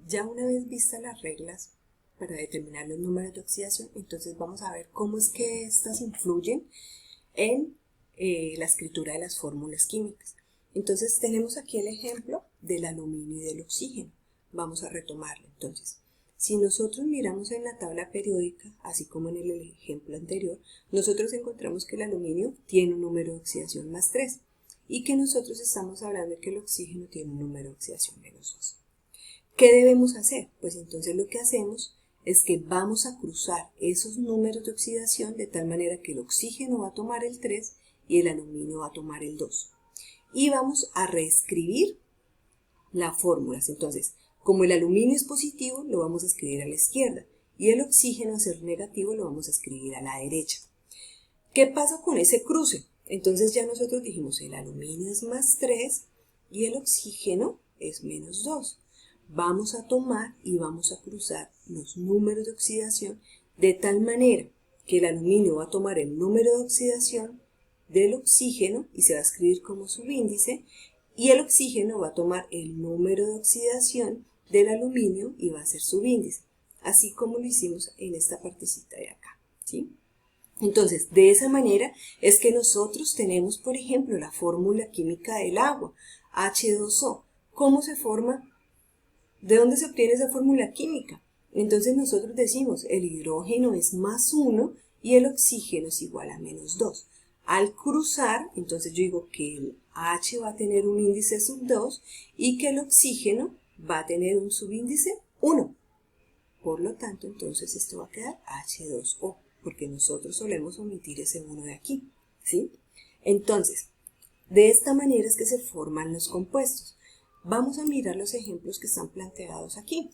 Ya una vez vistas las reglas para determinar los números de oxidación, entonces vamos a ver cómo es que estas influyen en la escritura de las fórmulas químicas. Entonces tenemos aquí el ejemplo del aluminio y del oxígeno. Vamos a retomarlo. Entonces, si nosotros miramos en la tabla periódica, así como en el ejemplo anterior, nosotros encontramos que el aluminio tiene un número de oxidación más 3 y que nosotros estamos hablando de que el oxígeno tiene un número de oxidación menos 2. ¿Qué debemos hacer? Pues entonces lo que hacemos es que vamos a cruzar esos números de oxidación de tal manera que el oxígeno va a tomar el 3 y el aluminio va a tomar el 2. Y vamos a reescribir las fórmulas. Entonces, como el aluminio es positivo, lo vamos a escribir a la izquierda y el oxígeno, a ser negativo, lo vamos a escribir a la derecha. ¿Qué pasa con ese cruce? Entonces ya nosotros dijimos el aluminio es más 3 y el oxígeno es menos 2. Vamos a tomar y vamos a cruzar los números de oxidación de tal manera que el aluminio va a tomar el número de oxidación del oxígeno y se va a escribir como subíndice, y el oxígeno va a tomar el número de oxidación del aluminio y va a ser subíndice, así como lo hicimos en esta partecita de acá, ¿sí? Entonces, de esa manera es que nosotros tenemos, por ejemplo, la fórmula química del agua, H2O. ¿Cómo se forma? ¿De dónde se obtiene esa fórmula química? Entonces nosotros decimos el hidrógeno es más 1 y el oxígeno es igual a menos 2. Al cruzar, entonces yo digo que el H va a tener un índice sub 2 y que el oxígeno va a tener un subíndice 1. Por lo tanto, entonces esto va a quedar H2O, porque nosotros solemos omitir ese 1 de aquí, ¿sí? Entonces, de esta manera es que se forman los compuestos. Vamos a mirar los ejemplos que están planteados aquí.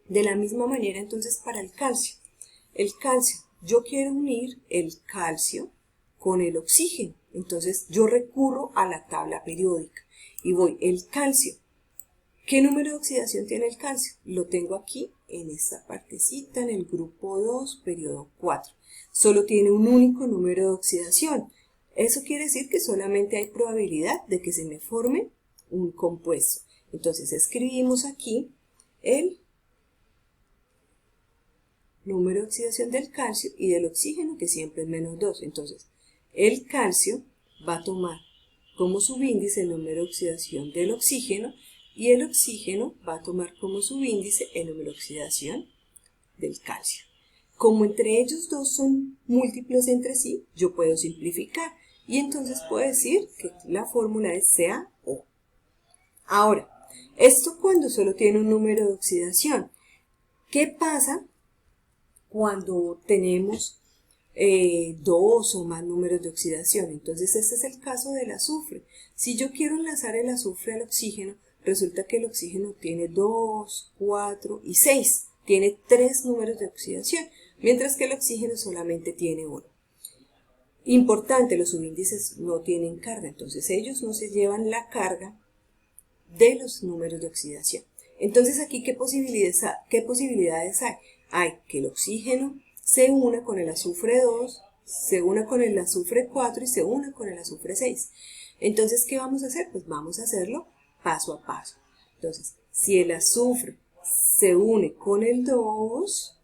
De la misma manera, entonces, para el calcio. El calcio, yo quiero unir el calcio con el oxígeno. Entonces, yo recurro a la tabla periódica y voy, el calcio. ¿Qué número de oxidación tiene el calcio? Lo tengo aquí en esta partecita, en el grupo 2, periodo 4. Solo tiene un único número de oxidación. Eso quiere decir que solamente hay probabilidad de que se me forme un compuesto. Entonces escribimos aquí el número de oxidación del calcio y del oxígeno, que siempre es menos 2. Entonces, el calcio va a tomar como subíndice el número de oxidación del oxígeno y el oxígeno va a tomar como subíndice el número de oxidación del calcio. Como entre ellos dos son múltiplos entre sí, yo puedo simplificar y entonces puedo decir que la fórmula es CaO. Ahora, esto cuando solo tiene un número de oxidación. ¿Qué pasa cuando tenemos dos o más números de oxidación? Entonces este es el caso del azufre. Si yo quiero enlazar el azufre al oxígeno, resulta que el oxígeno tiene 2, 4 y 6. Tiene 3 números de oxidación, mientras que el oxígeno solamente tiene 1. Importante, los subíndices no tienen carga, entonces ellos no se llevan la carga de los números de oxidación. Entonces aquí, ¿qué posibilidades hay? Hay que el oxígeno se una con el azufre 2, se una con el azufre 4 y se una con el azufre 6. Entonces, ¿qué vamos a hacer? Pues vamos a hacerlo paso a paso. Entonces, si el azufre se une con el 2,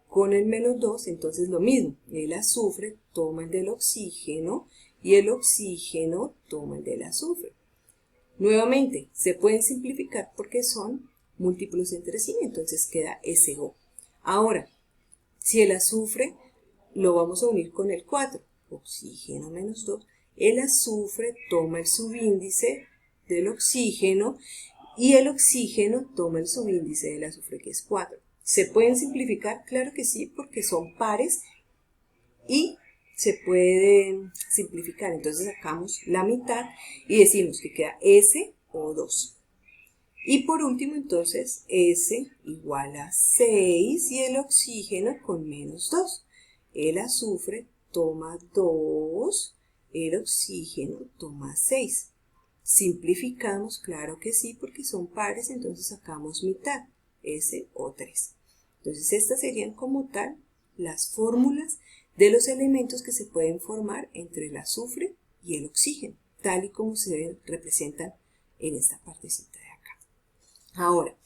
con el menos 2, entonces lo mismo. El azufre toma el del oxígeno y el oxígeno toma el del azufre. Nuevamente, se pueden simplificar porque son múltiplos entre sí, entonces queda SO. Ahora, si el azufre lo vamos a unir con el 4, oxígeno menos 2, el azufre toma el subíndice del oxígeno y el oxígeno toma el subíndice del azufre, que es 4. ¿Se pueden simplificar? Claro que sí, porque son pares y se pueden simplificar. Entonces sacamos la mitad y decimos que queda SO2. Y por último, entonces, S igual a 6 y el oxígeno con menos 2. El azufre toma 2, el oxígeno toma 6. Simplificamos, claro que sí, porque son pares, entonces sacamos mitad, SO3. Entonces estas serían como tal las fórmulas de los elementos que se pueden formar entre el azufre y el oxígeno, tal y como se representan en esta partecita de acá. Ahora,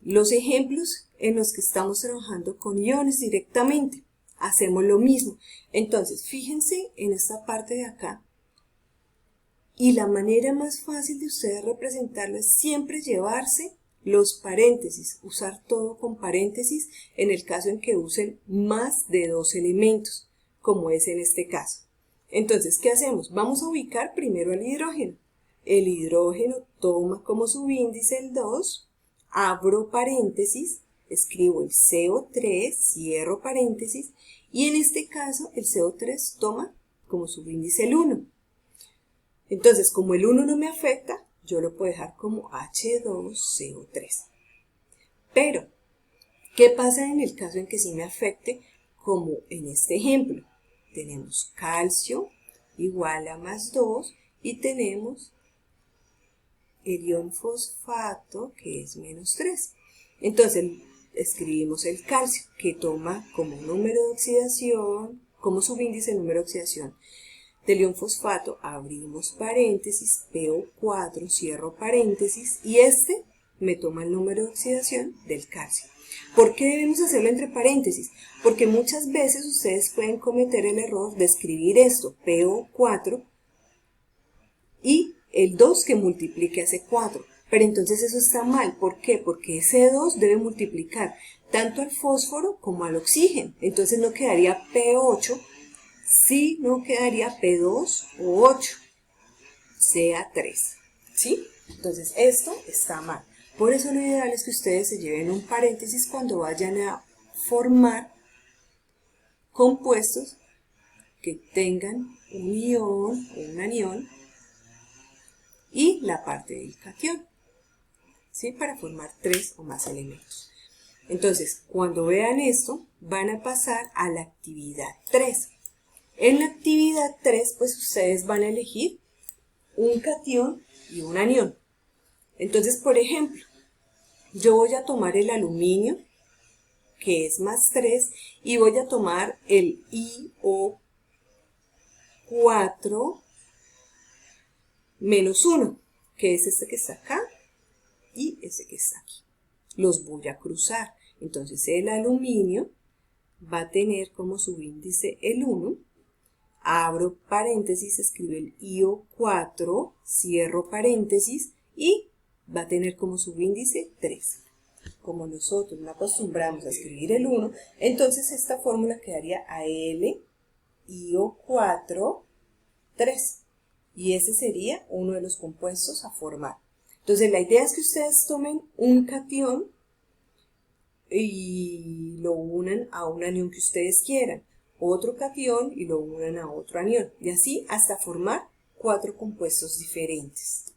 los ejemplos en los que estamos trabajando con iones directamente. Hacemos lo mismo. Entonces, fíjense en esta parte de acá. Y la manera más fácil de ustedes representarlo es siempre llevarse los paréntesis, usar todo con paréntesis en el caso en que usen más de 2 elementos, como es en este caso. Entonces, ¿qué hacemos? Vamos a ubicar primero el hidrógeno. El hidrógeno toma como subíndice el 2, abro paréntesis, escribo el CO3, cierro paréntesis, y en este caso el CO3 toma como subíndice el 1. Entonces, como el 1 no me afecta, yo lo puedo dejar como H2CO3. Pero, ¿qué pasa en el caso en que sí me afecte? Como en este ejemplo. Tenemos calcio igual a más 2 y tenemos el ion fosfato que es menos 3. Entonces, escribimos el calcio que toma como número de oxidación, como subíndice el número de oxidación del ion fosfato, abrimos paréntesis, PO4, cierro paréntesis, y este me toma el número de oxidación del calcio. ¿Por qué debemos hacerlo entre paréntesis? Porque muchas veces ustedes pueden cometer el error de escribir esto, PO4, y el 2 que multiplique hace 4. Pero entonces eso está mal. ¿Por qué? Porque ese 2 debe multiplicar tanto al fósforo como al oxígeno. Entonces no quedaría P8, sí no quedaría P2 o 8, sea 3. ¿Sí? Entonces esto está mal. Por eso lo ideal es que ustedes se lleven un paréntesis cuando vayan a formar compuestos que tengan un ion o un anión y la parte del catión, ¿sí? Para formar 3 o más elementos. Entonces, cuando vean esto, van a pasar a la actividad 3. En la actividad 3, pues ustedes van a elegir un catión y un anión. Entonces, por ejemplo, yo voy a tomar el aluminio, que es más 3, y voy a tomar el IO4 menos 1, que es este que está acá y este que está aquí. Los voy a cruzar. Entonces el aluminio va a tener como subíndice el 1, abro paréntesis, escribo el IO4, cierro paréntesis y va a tener como subíndice 3. Como nosotros no acostumbramos a escribir el 1, entonces esta fórmula quedaría AL, IO4, 3. Y ese sería uno de los compuestos a formar. Entonces la idea es que ustedes tomen un catión y lo unan a un anión que ustedes quieran, otro catión y lo unan a otro anión, y así hasta formar 4 compuestos diferentes.